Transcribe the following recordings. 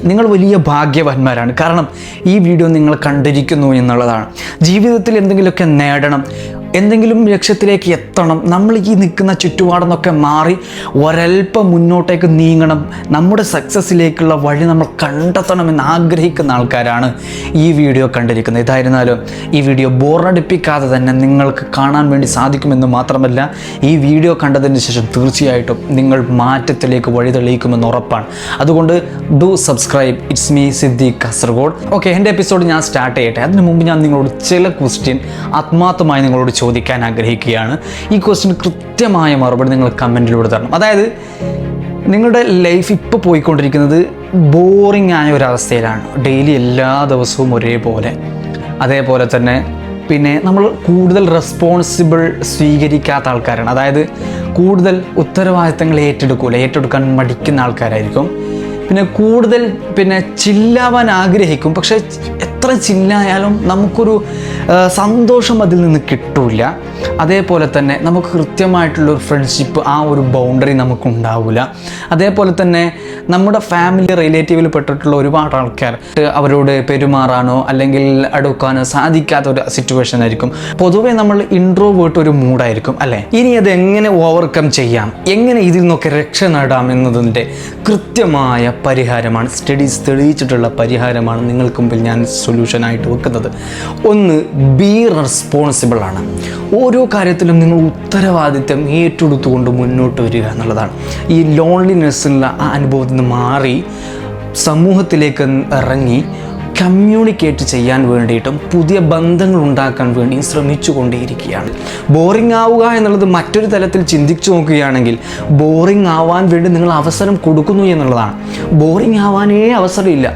നിങ്ങൾ വലിയ ഭാഗ്യവാന്മാരാണ്. കാരണം ഈ വീഡിയോ നിങ്ങൾ കണ്ടിരിക്കുന്നു എന്നുള്ളതാണ്. ജീവിതത്തിൽ എന്തെങ്കിലുമൊക്കെ നേടണം, എന്തെങ്കിലും ലക്ഷ്യത്തിലേക്ക് എത്തണം, നമ്മൾ ഈ നിൽക്കുന്ന ചുറ്റുപാടെന്നൊക്കെ മാറി ഒരൽപ്പം മുന്നോട്ടേക്ക് നീങ്ങണം, നമ്മുടെ സക്സസ്സിലേക്കുള്ള വഴി നമ്മൾ കണ്ടെത്തണമെന്ന് ആഗ്രഹിക്കുന്ന ആൾക്കാരാണ് ഈ വീഡിയോ കണ്ടിരിക്കുന്നത്. ഇതായിരുന്നാലും ഈ വീഡിയോ ബോറടിപ്പിക്കാതെ തന്നെ നിങ്ങൾക്ക് കാണാൻ വേണ്ടി സാധിക്കുമെന്ന് മാത്രമല്ല, ഈ വീഡിയോ കണ്ടതിന് ശേഷം തീർച്ചയായിട്ടും നിങ്ങൾ മാറ്റത്തിലേക്ക് വഴി തെളിയിക്കുമെന്ന് ഉറപ്പാണ്. അതുകൊണ്ട് do subscribe. It's me Siddique Kasaragod. Okay, എൻ്റെ എപ്പിസോഡ് ഞാൻ സ്റ്റാർട്ട് ചെയ്യട്ടെ. അതിന് മുമ്പ് ഞാൻ നിങ്ങളോട് ചില ക്വസ്റ്റ്യൻ ആത്മാർത്ഥമായി നിങ്ങളോട് ചോദിക്കാൻ ആഗ്രഹിക്കുകയാണ്. ഈ ക്വസ്റ്റ്യൻ കൃത്യമായ മറുപടി നിങ്ങൾ കമൻറ്റിലൂടെ തരണം. അതായത് നിങ്ങളുടെ ലൈഫ് ഇപ്പോൾ പോയിക്കൊണ്ടിരിക്കുന്നത് ബോറിംഗ് ആയ ഒരവസ്ഥയിലാണ്. ഡെയിലി എല്ലാ ദിവസവും ഒരേപോലെ, അതേപോലെ തന്നെ പിന്നെ നമ്മൾ കൂടുതൽ റെസ്പോൺസിബിൾ സ്വീകരിക്കാത്ത ആൾക്കാരാണ്. അതായത് കൂടുതൽ ഉത്തരവാദിത്തങ്ങൾ ഏറ്റെടുക്കാൻ മടിക്കുന്ന ആൾക്കാരായിരിക്കും. പിന്നെ കൂടുതൽ ചില്ലാവാൻ ആഗ്രഹിക്കും, പക്ഷേ എത്ര ചില്ലായാലും നമുക്കൊരു സന്തോഷം അതിൽ നിന്ന് കിട്ടില്ല. അതേപോലെ തന്നെ നമുക്ക് കൃത്യമായിട്ടുള്ളൊരു ഫ്രണ്ട്ഷിപ്പ്, ആ ഒരു ബൗണ്ടറി നമുക്കുണ്ടാവില്ല. അതേപോലെ തന്നെ നമ്മുടെ ഫാമിലി റിലേറ്റീവിൽ പെട്ടിട്ടുള്ള ഒരുപാട് ആൾക്കാർ അവരോട് പെരുമാറാനോ അല്ലെങ്കിൽ അടുക്കാനോ സാധിക്കാത്ത ഒരു സിറ്റുവേഷൻ ആയിരിക്കും. പൊതുവെ നമ്മൾ ഇൻട്രോവേർട്ട് ഒരു മൂഡായിരിക്കും അല്ലേ. ഇനി അത് എങ്ങനെ ഓവർകം ചെയ്യാം, എങ്ങനെ ഇതിൽ നിന്നൊക്കെ രക്ഷ നേടാം എന്നതിൻ്റെ കൃത്യമായ പരിഹാരമാണ്, സ്റ്റഡീസ് തെളിയിച്ചിട്ടുള്ള പരിഹാരമാണ് നിങ്ങൾക്ക് മുമ്പിൽ ഞാൻ സൊല്യൂഷനായിട്ട് വെക്കുന്നത്. ഒന്ന്, ബി റെസ്പോൺസിബിൾ ആണ്. ഓരോ കാര്യത്തിലും നിങ്ങൾ ഉത്തരവാദിത്തം ഏറ്റെടുത്തുകൊണ്ട് മുന്നോട്ട് വരിക എന്നുള്ളതാണ്. ഈ ലോൺലിനെസ്സുള്ള ആ അനുഭവത്തിൽ നിന്ന് മാറി സമൂഹത്തിലേക്ക് ഇറങ്ങി കമ്മ്യൂണിക്കേറ്റ് ചെയ്യാൻ വേണ്ടിയിട്ടും പുതിയ ബന്ധങ്ങൾ ഉണ്ടാക്കാൻ വേണ്ടിയും ശ്രമിച്ചു കൊണ്ടേയിരിക്കുകയാണ്. ബോറിംഗ് ആവുക എന്നുള്ളത് മറ്റൊരു തലത്തിൽ ചിന്തിച്ചു നോക്കുകയാണെങ്കിൽ ബോറിംഗ് ആവാൻ വേണ്ടി നിങ്ങൾ അവസരം കൊടുക്കുന്നു എന്നുള്ളതാണ്. ബോറിംഗ് ആവാനേ അവസരമില്ല,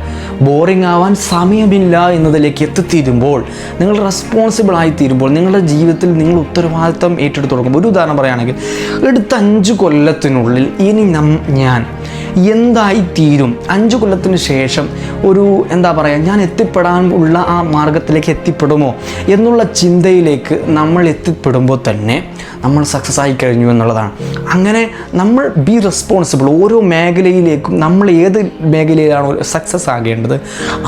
ബോറിംഗ് ആവാൻ സമയമില്ല എന്നതിലേക്ക് എത്തിത്തീരുമ്പോൾ, നിങ്ങൾ റെസ്പോൺസിബിൾ ആയിത്തീരുമ്പോൾ, നിങ്ങളുടെ ജീവിതത്തിൽ നിങ്ങൾ ഉത്തരവാദിത്തം ഏറ്റെടുത്ത് കൊടുക്കുമ്പോൾ, ഒരു ഉദാഹരണം പറയുകയാണെങ്കിൽ, അടുത്ത 5 കൊല്ലത്തിനുള്ളിൽ ഇനി ഞാൻ എന്തായിത്തീരും, 5 കൊല്ലത്തിന് ശേഷം ഒരു ഞാൻ എത്തിപ്പെടാൻ ഉള്ള ആ മാർഗത്തിലേക്ക് എത്തിപ്പെടുമോ എന്നുള്ള ചിന്തയിലേക്ക് നമ്മൾ എത്തിപ്പെടുമ്പോൾ തന്നെ നമ്മൾ സക്സസ് ആയി കഴിഞ്ഞു എന്നുള്ളതാണ്. അങ്ങനെ നമ്മൾ ബി റെസ്പോൺസിബിൾ. ഓരോ മേഖലയിലേക്കും നമ്മൾ ഏത് മേഖലയിലാണോ സക്സസ് ആകേണ്ടത്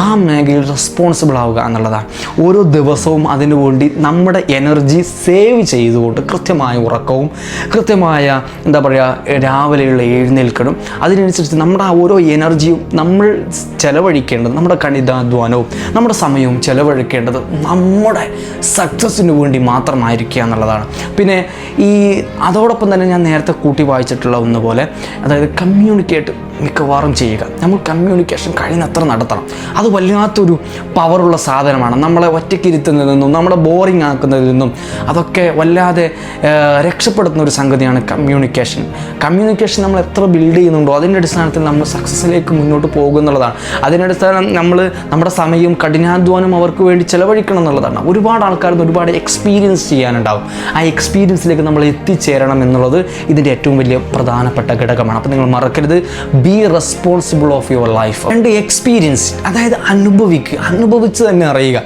ആ മേഖലയിൽ റെസ്പോൺസിബിൾ ആവുക എന്നുള്ളതാണ്. ഓരോ ദിവസവും അതിനു വേണ്ടി നമ്മുടെ എനർജി സേവ് ചെയ്തുകൊണ്ട് കൃത്യമായ ഉറക്കവും കൃത്യമായ രാവിലെയുള്ള എഴുന്നേൽക്കണം. അതിനനുസരിച്ച് നമ്മുടെ ആ ഓരോ എനർജിയും നമ്മൾ ചെലവഴിക്കേണ്ടത്, നമ്മുടെ കഠിനാധ്വാനവും നമ്മുടെ സമയവും ചെലവഴിക്കേണ്ടത് നമ്മുടെ സക്സസ്സിന് വേണ്ടി മാത്രമായിരിക്കുക എന്നുള്ളതാണ്. പിന്നെ അതോടൊപ്പം തന്നെ ഞാൻ നേരത്തെ കൂട്ടി വായിച്ചിട്ടുള്ള ഒന്നുപോലെ, അതായത് കമ്മ്യൂണിക്കേറ്റ് മിക്കവാറും ചെയ്യുക. നമ്മൾ കമ്മ്യൂണിക്കേഷൻ കഴിയുന്നത്ര നടത്തണം. അത് വല്ലാത്തൊരു പവറുള്ള സാധനമാണ്. നമ്മളെ ഒറ്റയ്ക്കിരുത്തുന്നതിൽ നിന്നും നമ്മളെ ബോറിംഗ് ആക്കുന്നതിൽ നിന്നും അതൊക്കെ വല്ലാതെ രക്ഷപ്പെടുത്തുന്ന ഒരു സംഗതിയാണ് കമ്മ്യൂണിക്കേഷൻ. കമ്മ്യൂണിക്കേഷൻ നമ്മൾ എത്ര ബിൽഡ് ചെയ്യുന്നുണ്ടോ അതിൻ്റെ അടിസ്ഥാനത്തിൽ നമ്മൾ സക്സസ്സിലേക്ക് മുന്നോട്ട് പോകുന്നുള്ളതാണ്. അതിനടിസ്ഥാനം നമ്മൾ നമ്മുടെ സമയവും കഠിനാധ്വാനം അവർക്ക് വേണ്ടി ചെലവഴിക്കണം എന്നുള്ളതാണ്. ഒരുപാട് ആൾക്കാർക്ക് ഒരുപാട് എക്സ്പീരിയൻസ് ചെയ്യാനുണ്ടാവും. ആ എക്സ്പീരിയൻസിലേക്ക് നമ്മൾ എത്തിച്ചേരണം എന്നുള്ളത് ഇതിൻ്റെ ഏറ്റവും വലിയ പ്രധാനപ്പെട്ട ഘടകമാണ്. അപ്പോൾ നിങ്ങൾ മറക്കരുത്, be responsible of your life. Experience, അതായത് അനുഭവിച്ച് തന്നെ അറിയുക.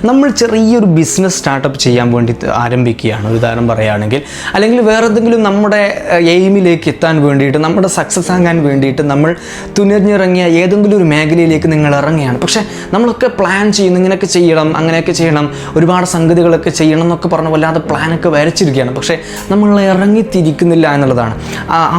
നമ്മൾ ചെറിയൊരു ബിസിനസ് സ്റ്റാർട്ടപ്പ് ചെയ്യാൻ വേണ്ടി ആരംഭിക്കുകയാണ്, ഉദാഹരണം പറയുകയാണെങ്കിൽ, അല്ലെങ്കിൽ വേറെ എന്തെങ്കിലും നമ്മുടെ എയിമിലേക്ക് എത്താൻ വേണ്ടിയിട്ട്, നമ്മുടെ സക്സസ് ആകാൻ വേണ്ടിയിട്ട് നമ്മൾ തുനിഞ്ഞിറങ്ങിയ ഏതെങ്കിലും ഒരു മേഖലയിലേക്ക് നിങ്ങൾ ഇറങ്ങുകയാണ്. പക്ഷേ നമ്മളൊക്കെ പ്ലാൻ ചെയ്യുന്നു, ഇങ്ങനെയൊക്കെ ചെയ്യണം, അങ്ങനെയൊക്കെ ചെയ്യണം, ഒരുപാട് സംഗതികളൊക്കെ ചെയ്യണം എന്നൊക്കെ പറഞ്ഞ് വല്ലാതെ പ്ലാനൊക്കെ വരച്ചിരിക്കുകയാണ്. പക്ഷേ നമ്മൾ ഇറങ്ങിത്തിരിക്കുന്നില്ല എന്നുള്ളതാണ്.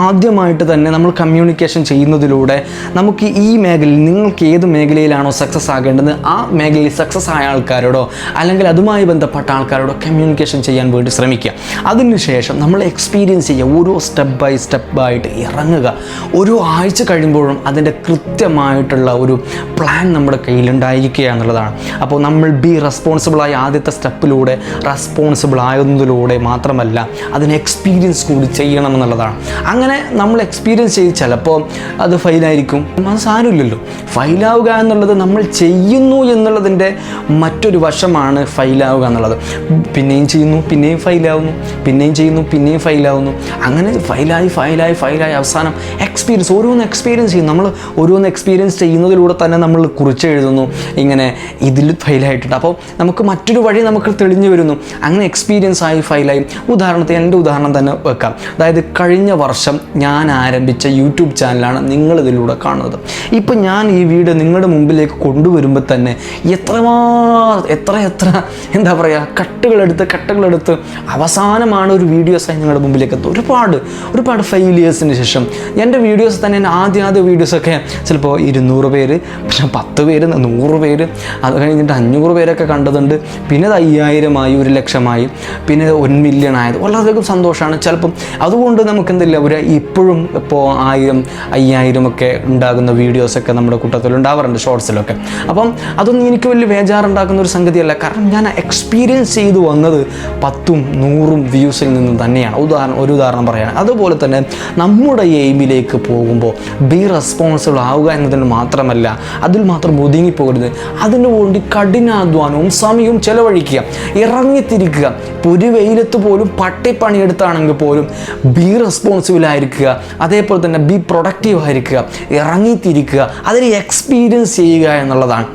ആദ്യമായിട്ട് തന്നെ നമ്മൾ കമ്മ്യൂണിക്കേഷൻ ചെയ്യുന്നതിലൂടെ നമുക്ക് ഈ മേഖലയിൽ, നിങ്ങൾക്ക് ഏത് മേഖലയിലാണോ സക്സസ് ആകേണ്ടത് ആ മേഖലയിൽ സക്സസ് ആയ ആൾക്കാരോടോ അല്ലെങ്കിൽ അതുമായി ബന്ധപ്പെട്ട ആൾക്കാരോടോ കമ്മ്യൂണിക്കേഷൻ ചെയ്യാൻ വേണ്ടി ശ്രമിക്കുക. അതിനുശേഷം നമ്മൾ എക്സ്പീരിയൻസ് ചെയ്യുക, ഓരോ സ്റ്റെപ്പായിട്ട് ഇറങ്ങുക. ഓരോ ആഴ്ച കഴിയുമ്പോഴും അതിൻ്റെ കൃത്യമായിട്ടുള്ള ഒരു പ്ലാൻ നമ്മുടെ കയ്യിലുണ്ടായിരിക്കുക എന്നുള്ളതാണ്. അപ്പോൾ നമ്മൾ ബി റെസ്പോൺസിബിളായ ആദ്യത്തെ സ്റ്റെപ്പിലൂടെ റെസ്പോൺസിബിൾ ആകുന്നതിലൂടെ മാത്രമല്ല അതിന് എക്സ്പീരിയൻസ് കൂടി ചെയ്യണം എന്നുള്ളതാണ്. അങ്ങനെ നമ്മൾ എക്സ്പീരിയൻസ് ചെയ്ത് ചിലപ്പോൾ അത് ഫെയിലായിരിക്കും, അത് സാരമില്ലല്ലോ. ഫെയിലാവുക എന്നുള്ളത് നമ്മൾ ചെയ്യുന്നു എന്നുള്ളതിൻ്റെ മറ്റൊരു വശമാണ് ഫെയിലാവുക എന്നുള്ളത്. പിന്നെയും ചെയ്യുന്നു, പിന്നെയും ഫെയിലാവുന്നു, പിന്നെയും ചെയ്യുന്നു, പിന്നെയും ഫെയിലാവുന്നു. അങ്ങനെ ഫെയിലായി അവസാനം ഓരോന്ന് എക്സ്പീരിയൻസ് ചെയ്യും. നമ്മൾ ഓരോന്ന് എക്സ്പീരിയൻസ് ചെയ്യുന്നതിലൂടെ തന്നെ നമ്മൾ കുറിച്ചെഴുതുന്നു, ഇങ്ങനെ ഇതിൽ ഫെയിലായിട്ടുണ്ട്. അപ്പോൾ നമുക്ക് മറ്റൊരു വഴി നമുക്ക് തെളിഞ്ഞു വരുന്നു. അങ്ങനെ എക്സ്പീരിയൻസ് ആയി ഫെയിലായി. ഉദാഹരണത്തിന് എൻ്റെ ഉദാഹരണം തന്നെ വെക്കാം. അതായത് കഴിഞ്ഞ വർഷം ഞാൻ ആരംഭിച്ച യൂട്യൂബ് ചാനലാണ് നിങ്ങളിതിലൂടെ കാണുന്നത്. ഇപ്പം ഞാൻ ഈ വീഡിയോ നിങ്ങളുടെ മുമ്പിലേക്ക് കൊണ്ടുവരുമ്പോൾ തന്നെ എത്ര എന്താ പറയുക കട്ടുകളെടുത്ത് അവസാനമാണ് ഒരു വീഡിയോസായി നിങ്ങളുടെ മുമ്പിലേക്ക് എത്തുന്നത്. ഒരുപാട് ഫെയിലിയേഴ്സിന് ശേഷം എൻ്റെ വീഡിയോസ് തന്നെ ആദ്യ വീഡിയോസൊക്കെ ചിലപ്പോൾ 200 പേര്, പിന്നെ 10 പേര്, 100 പേര്, അത് കഴിഞ്ഞിട്ട് 500 പേരൊക്കെ കണ്ടതുണ്ട്. പിന്നെ അത് 5000 ആയി, 1 ലക്ഷമായി, പിന്നെ 1 മില്യൺ ആയത് വളരെയധികം സന്തോഷമാണ്. ചിലപ്പം അതുകൊണ്ട് നമുക്ക് എന്തില്ല ഇപ്പോഴും ഇപ്പോൾ 1000, 5000 ഒക്കെ ഉണ്ടാകുന്ന വീഡിയോസൊക്കെ നമ്മുടെ കൂട്ടത്തിൽ ഉണ്ടാവാറുണ്ട് ഷോർട്സിലൊക്കെ. അപ്പം അതൊന്നും എനിക്ക് വലിയ ബേജാറുണ്ടാക്കുന്ന ഒരു സംഗതിയല്ല. കാരണം ഞാൻ എക്സ്പീരിയൻസ് ചെയ്തു വന്നത് 10ഉം 100ഉം വ്യൂസിൽ നിന്ന് തന്നെയാണ്. ഒരു ഉദാഹരണം പറയുകയാണ്. അതുപോലെ തന്നെ നമ്മുടെ എയിമിലേക്ക് പോകുമ്പോൾ ബി റെസ്പോൺസിബിൾ ആവുക എന്നതിന് മാത്രമല്ല, അതിൽ മാത്രം ഒതുങ്ങിപ്പോകരുത്. അതിനു വേണ്ടി കഠിനാധ്വാനവും സമയവും ചെലവഴിക്കുക, ഇറങ്ങിത്തിരിക്കുക. ഒരു വെയിലത്ത് പോലും പട്ടിപ്പണിയെടുത്താണെങ്കിൽ പോലും ബി റെസ്പോൺസിബിൾ ആയിരിക്കുക, അതേപോലെ തന്നെ ബി പ്രൊഡക്റ്റീവ് ആയിരിക്കുക, ഇറങ്ങിത്തിരിക്കുക, അതിൽ എക്സ്പീരിയൻസ് ചെയ്യുക എന്നുള്ളതാണ്.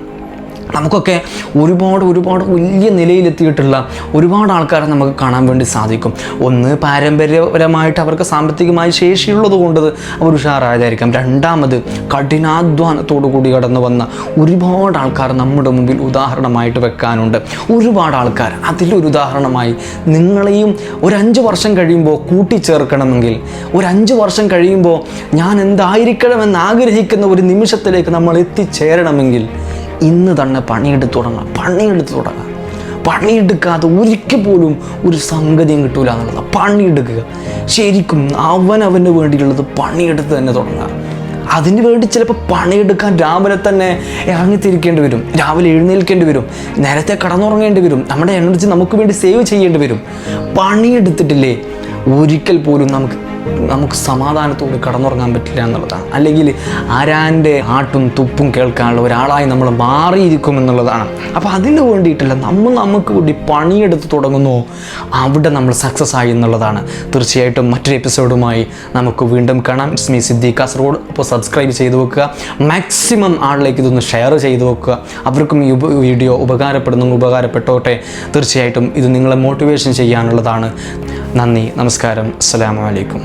നമുക്കൊക്കെ ഒരുപാട് വലിയ നിലയിലെത്തിയിട്ടുള്ള ഒരുപാട് ആൾക്കാരെ നമുക്ക് കാണാൻ വേണ്ടി സാധിക്കും. ഒന്ന് പാരമ്പര്യപരമായിട്ട് അവർക്ക് സാമ്പത്തികമായി ശേഷിയുള്ളത് കൊണ്ട് അവർ ഉഷാറായതായിരിക്കാം. രണ്ടാമത് കഠിനാധ്വാനത്തോടു കൂടി കടന്നു വന്ന ഒരുപാട് ആൾക്കാർ നമ്മുടെ മുമ്പിൽ ഉദാഹരണമായിട്ട് വെക്കാനുണ്ട്. ഒരുപാട് ആൾക്കാർ. അതിലൊരു ഉദാഹരണമായി നിങ്ങളെയും ഒരു 5 വർഷം കഴിയുമ്പോൾ കൂട്ടിച്ചേർക്കണമെങ്കിൽ, ഒരു 5 വർഷം കഴിയുമ്പോൾ ഞാൻ എന്തായിരിക്കണമെന്ന് ആഗ്രഹിക്കുന്ന ഒരു നിമിഷത്തിലേക്ക് നമ്മൾ എത്തിച്ചേരണമെങ്കിൽ ഇന്ന് തന്നെ പണിയെടുത്ത് തുടങ്ങാം. പണിയെടുക്കാതെ ഒരിക്കൽ പോലും ഒരു സംഗതിയും കിട്ടൂല എന്നുള്ളത്. പണിയെടുക്കുക, ശരിക്കും അവനവന് വേണ്ടിയുള്ളത് പണിയെടുത്ത് തന്നെ തുടങ്ങുക. അതിന് വേണ്ടി ചിലപ്പോൾ പണിയെടുക്കാൻ രാവിലെ തന്നെ ഇറങ്ങിത്തിരിക്കേണ്ടി വരും, രാവിലെ എഴുന്നേൽക്കേണ്ടി വരും, നേരത്തെ കടന്നുറങ്ങേണ്ടി വരും, നമ്മുടെ എനർജി നമുക്ക് വേണ്ടി സേവ് ചെയ്യേണ്ടി വരും. പണിയെടുത്തിട്ടില്ലേ ഒരിക്കൽ പോലും നമുക്ക് സമാധാനത്തോടെ കടന്നുറങ്ങാൻ പറ്റില്ല എന്നുള്ളതാണ്. അല്ലെങ്കിൽ ആരാൻ്റെ ആട്ടും തുപ്പും കേൾക്കാനുള്ള ഒരാളായി നമ്മൾ മാറിയിരിക്കും എന്നുള്ളതാണ്. അപ്പോൾ അതിന് വേണ്ടിയിട്ടല്ല, നമുക്ക് വേണ്ടി പണിയെടുത്ത് തുടങ്ങുന്നു, അവിടെ നമ്മൾ സക്സസ് ആയി എന്നുള്ളതാണ്. തീർച്ചയായിട്ടും മറ്റൊരു എപ്പിസോഡുമായി നമുക്ക് വീണ്ടും കാണാം. It's me Siddique Kasaragod. അപ്പോൾ സബ്സ്ക്രൈബ് ചെയ്ത് വെക്കുക, മാക്സിമം ആളിലേക്ക് ഇതൊന്ന് ഷെയർ ചെയ്ത് വെക്കുക. അവർക്കും ഈ വീഡിയോ ഉപകാരപ്പെട്ടോട്ടെ. തീർച്ചയായിട്ടും ഇത് നിങ്ങളെ മോട്ടിവേഷൻ ചെയ്യാനുള്ളതാണ്. നന്ദി, നമസ്കാരം, അസ്സലാമു അലൈക്കും.